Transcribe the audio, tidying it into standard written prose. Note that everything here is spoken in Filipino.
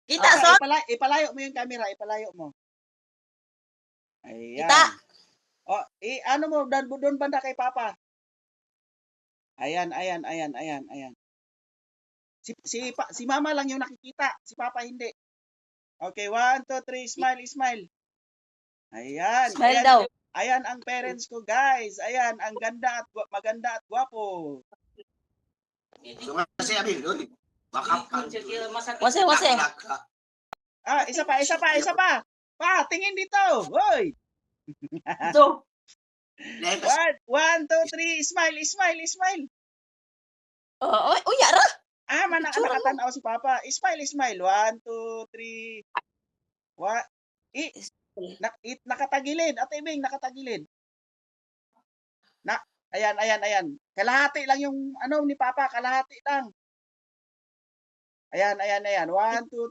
Kita, Okay, son? ipalayo mo yung camera, ipalayo mo. Kita. Ayan. O, ano mo, doon banda kay Papa. Ayan. Si Mama lang yung nakikita, si Papa hindi. Okay, 1, 2, 3, smile. Ayan. Smile daw. Ayan ang parents ko, guys. Ayan, ang maganda at gwapo. Kasi Abil, uy. Baka Wase. Isa pa. Pa, tingin dito. Hoy. Ito. 1, 2, 3, smile. Yara. Picture mo. Nakatanaw si Papa. Smile. 1, 2, 3. Nakatagilid. Ate Bing, nakatagilid. Ayan. Kalahati lang yung ni Papa, kalahati lang. Ayan. 1, 2, 3.